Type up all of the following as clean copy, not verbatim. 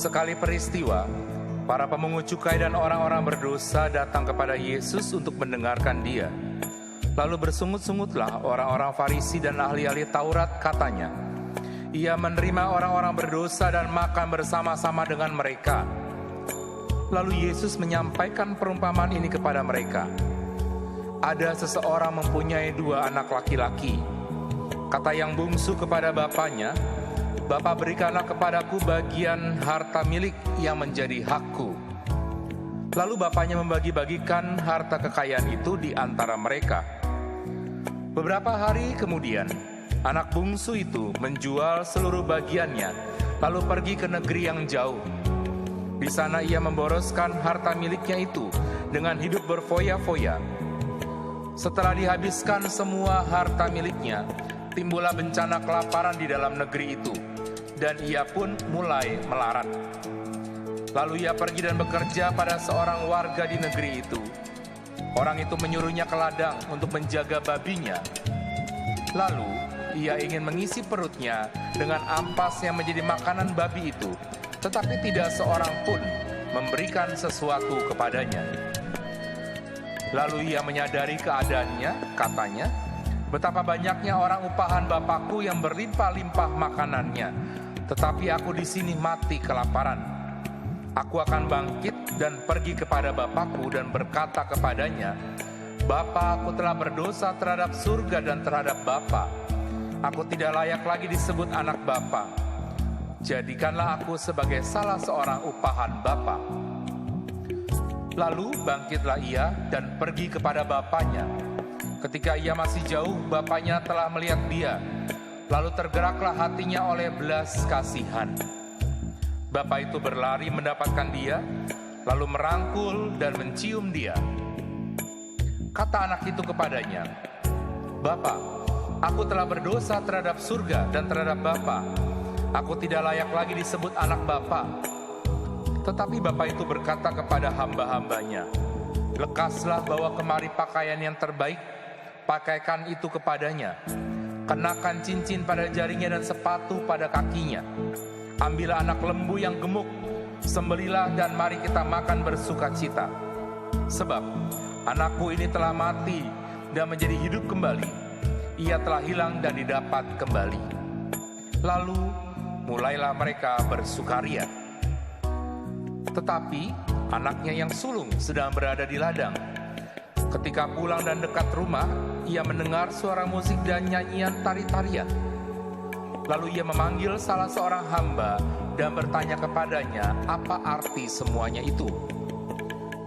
Sekali peristiwa, para pemungut cukai dan orang-orang berdosa datang kepada Yesus untuk mendengarkan Dia. Lalu bersungut-sungutlah orang-orang Farisi dan ahli-ahli Taurat, katanya, Ia menerima orang-orang berdosa dan makan bersama-sama dengan mereka. Lalu Yesus menyampaikan perumpamaan ini kepada mereka. Ada seseorang mempunyai 2 anak laki-laki. Kata yang bungsu kepada bapaknya, Bapa, berikanlah kepadaku bagian harta milik yang menjadi hakku. Lalu bapaknya membagi-bagikan harta kekayaan itu di antara mereka. Beberapa hari kemudian, anak bungsu itu menjual seluruh bagiannya, lalu pergi ke negeri yang jauh. Di sana ia memboroskan harta miliknya itu dengan hidup berfoya-foya. Setelah dihabiskan semua harta miliknya, timbullah bencana kelaparan di dalam negeri itu, dan ia pun mulai melarat. Lalu ia pergi dan bekerja pada seorang warga di negeri itu. Orang itu menyuruhnya ke ladang untuk menjaga babinya. Lalu ia ingin mengisi perutnya dengan ampas yang menjadi makanan babi itu, tetapi tidak seorang pun memberikan sesuatu kepadanya. Lalu ia menyadari keadaannya, katanya, betapa banyaknya orang upahan Bapakku yang berlimpah-limpah makanannya, tetapi aku di sini mati kelaparan. Aku akan bangkit dan pergi kepada Bapakku dan berkata kepadanya, Bapa, aku telah berdosa terhadap surga dan terhadap Bapa. Aku tidak layak lagi disebut anak Bapa. Jadikanlah aku sebagai salah seorang upahan Bapa. Lalu bangkitlah ia dan pergi kepada bapaknya. Ketika ia masih jauh, bapaknya telah melihat dia. Lalu tergeraklah hatinya oleh belas kasihan. Bapak itu berlari mendapatkan dia, lalu merangkul dan mencium dia. Kata anak itu kepadanya, Bapa, aku telah berdosa terhadap surga dan terhadap Bapa. Aku tidak layak lagi disebut anak Bapa. Tetapi Bapak itu berkata kepada hamba-hambanya, lekaslah bawa kemari pakaian yang terbaik, pakaikan itu kepadanya. Kenakan cincin pada jarinya dan sepatu pada kakinya. Ambillah anak lembu yang gemuk, sembelilah dan mari kita makan bersukacita. Sebab anakku ini telah mati dan menjadi hidup kembali. Ia telah hilang dan didapat kembali. Lalu mulailah mereka bersukaria. Tetapi anaknya yang sulung sedang berada di ladang. Ketika pulang dan dekat rumah, ia mendengar suara musik dan nyanyian tari-tarian. Lalu ia memanggil salah seorang hamba dan bertanya kepadanya, apa arti semuanya itu?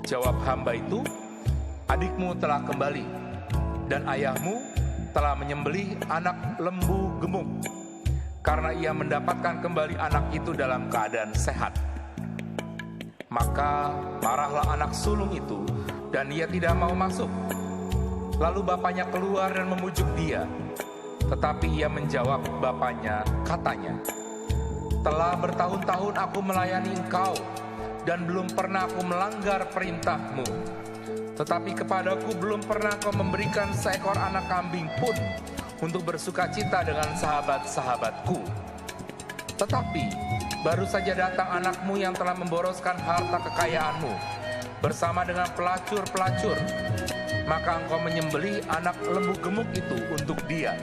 Jawab hamba itu, adikmu telah kembali, dan ayahmu telah menyembelih anak lembu gemuk, karena ia mendapatkan kembali anak itu dalam keadaan sehat. Maka marahlah anak sulung itu, dan ia tidak mau masuk. Lalu bapaknya keluar dan memujuk dia. Tetapi ia menjawab bapaknya, katanya, telah bertahun-tahun aku melayani engkau, dan belum pernah aku melanggar perintahmu. Tetapi kepadaku belum pernah kau memberikan seekor anak kambing pun untuk bersukacita dengan sahabat-sahabatku. Tetapi baru saja datang anakmu yang telah memboroskan harta kekayaanmu bersama dengan pelacur-pelacur. Maka engkau menyembelih anak lembu gemuk itu untuk dia.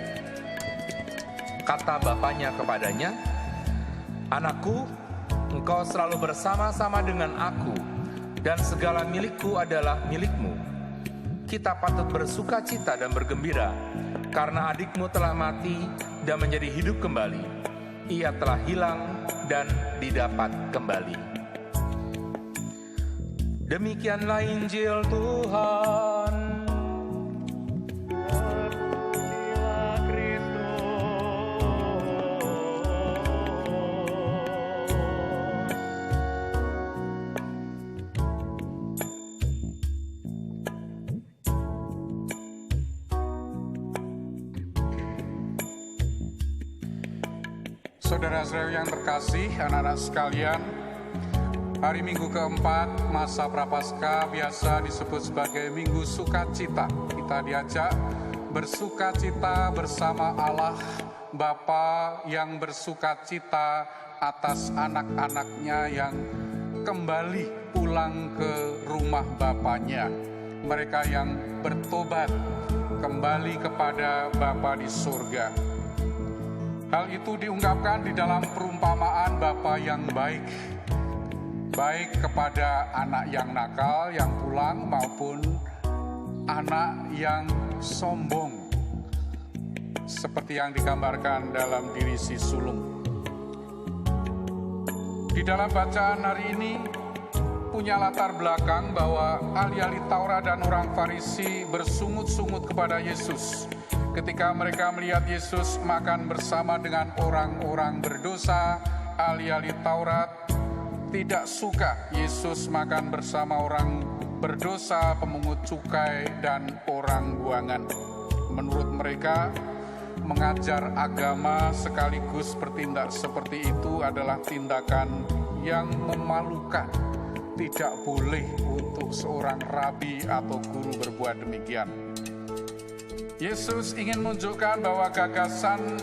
Kata bapaknya kepadanya, anakku, engkau selalu bersama-sama dengan aku, dan segala milikku adalah milikmu. Kita patut bersukacita dan bergembira, karena adikmu telah mati dan menjadi hidup kembali. Ia telah hilang dan didapat kembali. Demikianlah Injil Tuhan. Saudara-saudara yang terkasih, anak-anak sekalian, hari Minggu keempat masa Prapaskah biasa disebut sebagai Minggu Sukacita. Kita diajak bersukacita bersama Allah Bapa yang bersukacita atas anak-anaknya yang kembali pulang ke rumah Bapanya. Mereka yang bertobat kembali kepada Bapa di surga. Hal itu diungkapkan di dalam perumpamaan Bapa yang baik, baik kepada anak yang nakal yang pulang maupun anak yang sombong, seperti yang digambarkan dalam diri si sulung. Di dalam bacaan hari ini punya latar belakang bahwa ahli-ahli Taurat dan orang Farisi bersungut-sungut kepada Yesus ketika mereka melihat Yesus makan bersama dengan orang-orang berdosa. Ahli-ahli Taurat tidak suka Yesus makan bersama orang berdosa, pemungut cukai, dan orang buangan. Menurut mereka, mengajar agama sekaligus bertindak seperti itu adalah tindakan yang memalukan. Tidak boleh untuk seorang rabi atau guru berbuat demikian. Yesus ingin menunjukkan bahwa gagasan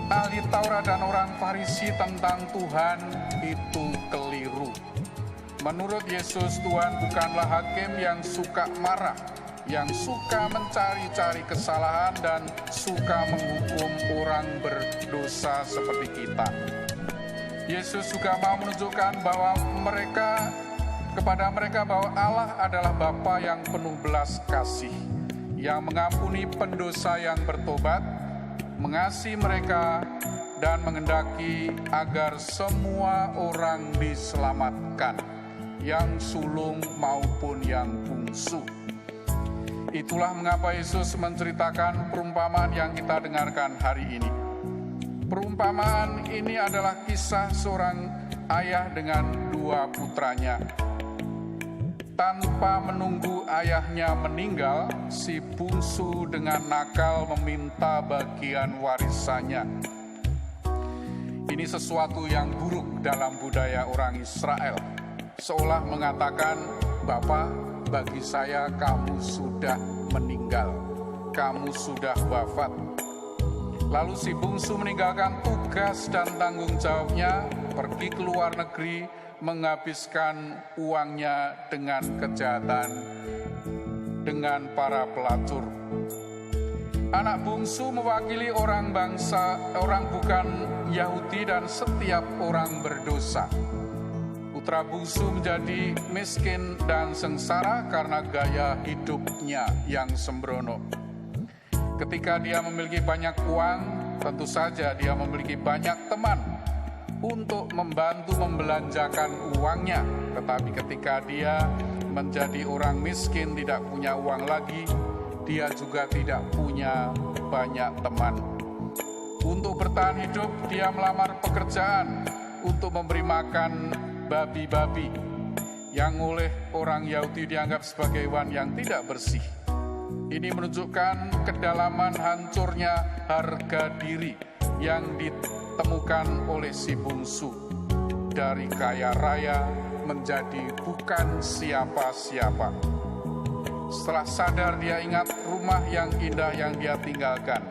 ahli Taurat dan orang Farisi tentang Tuhan itu keliru. Menurut Yesus, Tuhan bukanlah hakim yang suka marah, yang suka mencari-cari kesalahan dan suka menghukum orang berdosa seperti kita. Yesus juga mau menunjukkan bahwa kepada mereka bahwa Allah adalah Bapa yang penuh belas kasih, yang mengampuni pendosa yang bertobat, mengasihi mereka, dan mengendaki agar semua orang diselamatkan, yang sulung maupun yang bungsu. Itulah mengapa Yesus menceritakan perumpamaan yang kita dengarkan hari ini. Perumpamaan ini adalah kisah seorang ayah dengan dua putranya. Tanpa menunggu ayahnya meninggal, si bungsu dengan nakal meminta bagian warisannya. Ini sesuatu yang buruk dalam budaya orang Israel. Seolah mengatakan, "Bapa, bagi saya kamu sudah meninggal, kamu sudah wafat." Lalu si bungsu meninggalkan tugas dan tanggung jawabnya, pergi ke luar negeri, menghabiskan uangnya dengan kejahatan, dengan para pelacur. Anak bungsu mewakili orang bukan Yahudi dan setiap orang berdosa. Putra bungsu menjadi miskin dan sengsara karena gaya hidupnya yang sembrono. Ketika dia memiliki banyak uang, tentu saja dia memiliki banyak teman untuk membantu membelanjakan uangnya. Tetapi ketika dia menjadi orang miskin, tidak punya uang lagi, dia juga tidak punya banyak teman. Untuk bertahan hidup, dia melamar pekerjaan untuk memberi makan babi-babi yang oleh orang Yahudi dianggap sebagai hewan yang tidak bersih. Ini menunjukkan kedalaman hancurnya harga diri yang ditemukan oleh si bungsu. Dari kaya raya menjadi bukan siapa-siapa. Setelah sadar, dia ingat rumah yang indah yang dia tinggalkan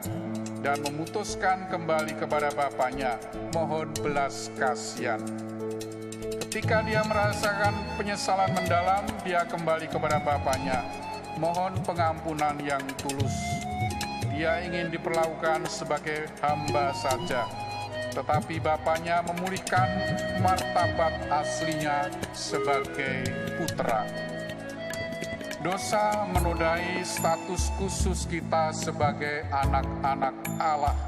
dan memutuskan kembali kepada bapaknya, mohon belas kasihan. Ketika dia merasakan penyesalan mendalam, dia kembali kepada bapaknya, mohon pengampunan yang tulus. Dia ingin diperlakukan sebagai hamba saja, tetapi bapaknya memulihkan martabat aslinya sebagai putra. Dosa menodai status khusus kita sebagai anak-anak Allah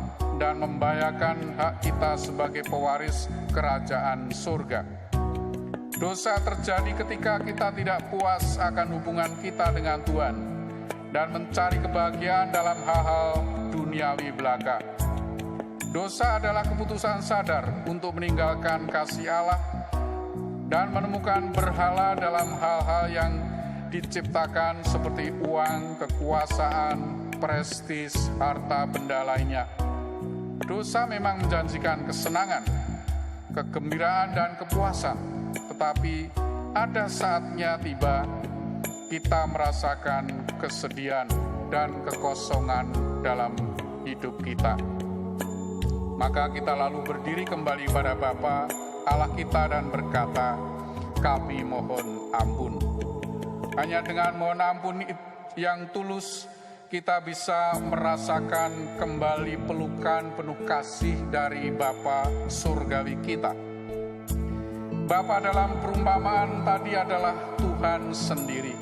dan membahayakan hak kita sebagai pewaris kerajaan surga. Dosa terjadi ketika kita tidak puas akan hubungan kita dengan Tuhan dan mencari kebahagiaan dalam hal-hal duniawi belaka. Dosa adalah keputusan sadar untuk meninggalkan kasih Allah dan menemukan berhala dalam hal-hal yang diciptakan seperti uang, kekuasaan, prestis, harta benda lainnya. Dosa memang menjanjikan kesenangan, kegembiraan, dan kepuasan. Tetapi ada saatnya tiba kita merasakan kesedihan dan kekosongan dalam hidup kita. Maka kita lalu berdiri kembali pada Bapa Allah kita dan berkata, kami mohon ampun. Hanya dengan mohon ampun yang tulus, kita bisa merasakan kembali pelukan penuh kasih dari Bapa surgawi kita. Bapa dalam perumpamaan tadi adalah Tuhan sendiri.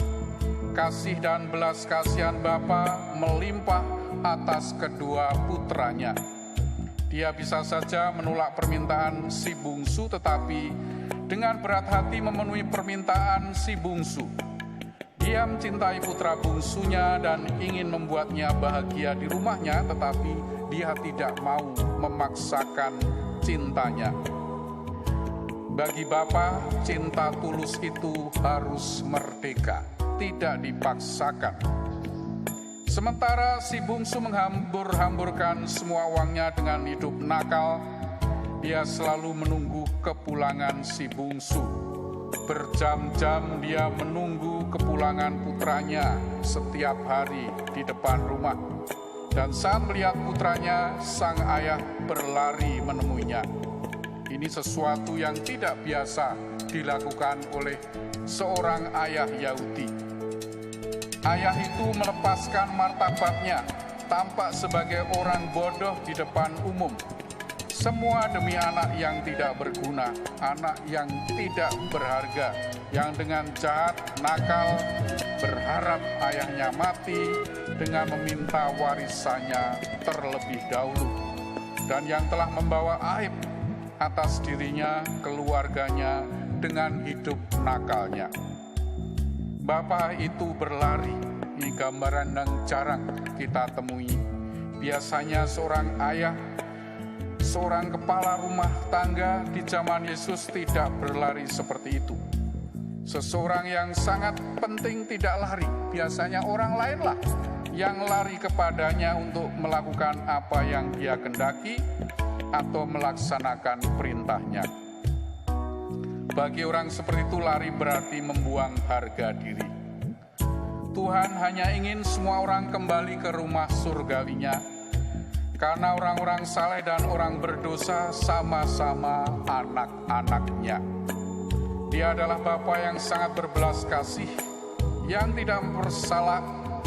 Kasih dan belas kasihan Bapa melimpah atas kedua putranya. Dia bisa saja menolak permintaan si bungsu, tetapi dengan berat hati memenuhi permintaan si bungsu. Dia mencintai putra bungsunya dan ingin membuatnya bahagia di rumahnya, tetapi dia tidak mau memaksakan cintanya. Bagi Bapa, cinta tulus itu harus merdeka, tidak dipaksakan. Sementara si bungsu menghambur-hamburkan semua uangnya dengan hidup nakal, dia selalu menunggu kepulangan si bungsu. Berjam-jam dia menunggu kepulangan putranya setiap hari di depan rumah. Dan saat melihat putranya, sang ayah berlari menemuinya. Ini sesuatu yang tidak biasa dilakukan oleh seorang ayah Yahudi. Ayah itu melepaskan martabatnya, tampak sebagai orang bodoh di depan umum. Semua demi anak yang tidak berguna, anak yang tidak berharga, yang dengan jahat, nakal, berharap ayahnya mati dengan meminta warisannya terlebih dahulu. Dan yang telah membawa aib atas dirinya, keluarganya dengan hidup nakalnya. Bapa itu berlari, ini gambaran yang jarang kita temui. Biasanya seorang ayah, seorang kepala rumah tangga di zaman Yesus tidak berlari seperti itu. Seseorang yang sangat penting tidak lari, biasanya orang lainlah yang lari kepadanya untuk melakukan apa yang dia kehendaki atau melaksanakan perintahnya. Bagi orang seperti itu, lari berarti membuang harga diri. Tuhan hanya ingin semua orang kembali ke rumah surgawinya, karena orang-orang saleh dan orang berdosa sama-sama anak-anaknya. Dia adalah Bapa yang sangat berbelas kasih, yang tidak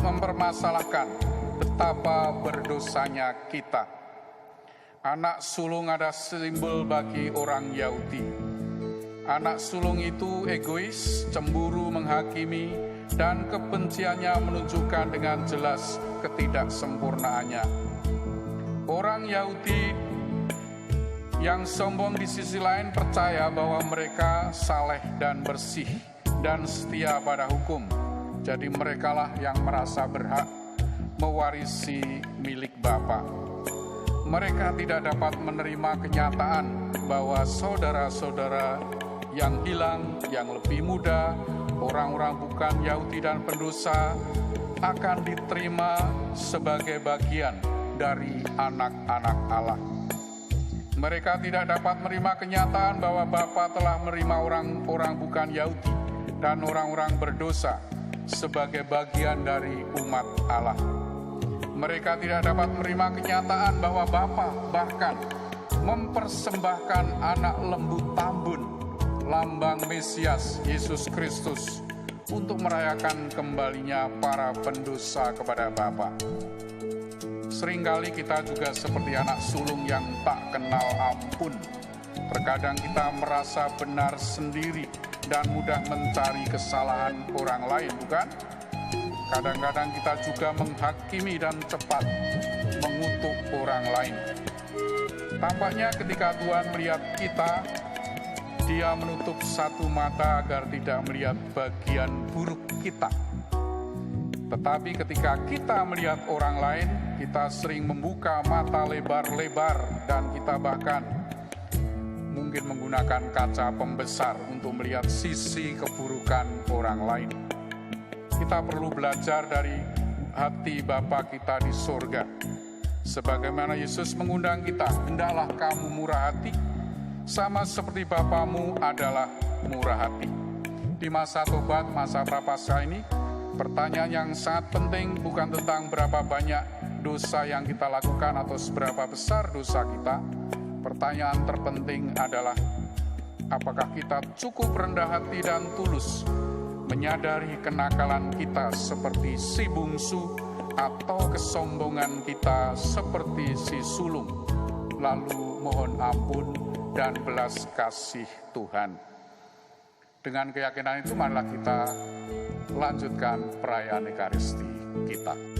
mempermasalahkan betapa berdosanya kita. Anak sulung ada simbol bagi orang Yahudi. Anak sulung itu egois, cemburu, menghakimi, dan kebenciannya menunjukkan dengan jelas ketidaksempurnaannya. Orang Yahudi yang sombong di sisi lain percaya bahwa mereka saleh dan bersih dan setia pada hukum. Jadi merekalah yang merasa berhak mewarisi milik Bapa. Mereka tidak dapat menerima kenyataan bahwa saudara-saudara yang hilang, yang lebih muda, orang-orang bukan Yahudi dan pendosa akan diterima sebagai bagian dari anak-anak Allah. Mereka tidak dapat menerima kenyataan bahwa Bapa telah menerima orang-orang bukan Yahudi dan orang-orang berdosa sebagai bagian dari umat Allah. Mereka tidak dapat menerima kenyataan bahwa Bapa bahkan mempersembahkan anak lembu tambun, lambang Mesias Yesus Kristus, untuk merayakan kembalinya para pendosa kepada Bapa. Seringkali kita juga seperti anak sulung yang tak kenal ampun. Terkadang kita merasa benar sendiri dan mudah mencari kesalahan orang lain, bukan? Kadang-kadang kita juga menghakimi dan cepat mengutuk orang lain. Tampaknya ketika Tuhan melihat kita, Dia menutup satu mata agar tidak melihat bagian buruk kita. Tetapi ketika kita melihat orang lain, kita sering membuka mata lebar-lebar dan kita bahkan mungkin menggunakan kaca pembesar untuk melihat sisi keburukan orang lain. Kita perlu belajar dari hati Bapa kita di surga. Sebagaimana Yesus mengundang kita, hendaklah kamu murah hati, sama seperti Bapamu adalah murah hati. Di masa tobat, masa prapaskah ini, Pertanyaan yang sangat penting bukan tentang berapa banyak dosa yang kita lakukan atau seberapa besar dosa kita. Pertanyaan terpenting adalah apakah kita cukup rendah hati dan tulus menyadari kenakalan kita seperti si bungsu atau kesombongan kita seperti si sulung, lalu mohon ampun dan belas kasih Tuhan. Dengan keyakinan itu marilah kita lanjutkan perayaan Ekaristi kita.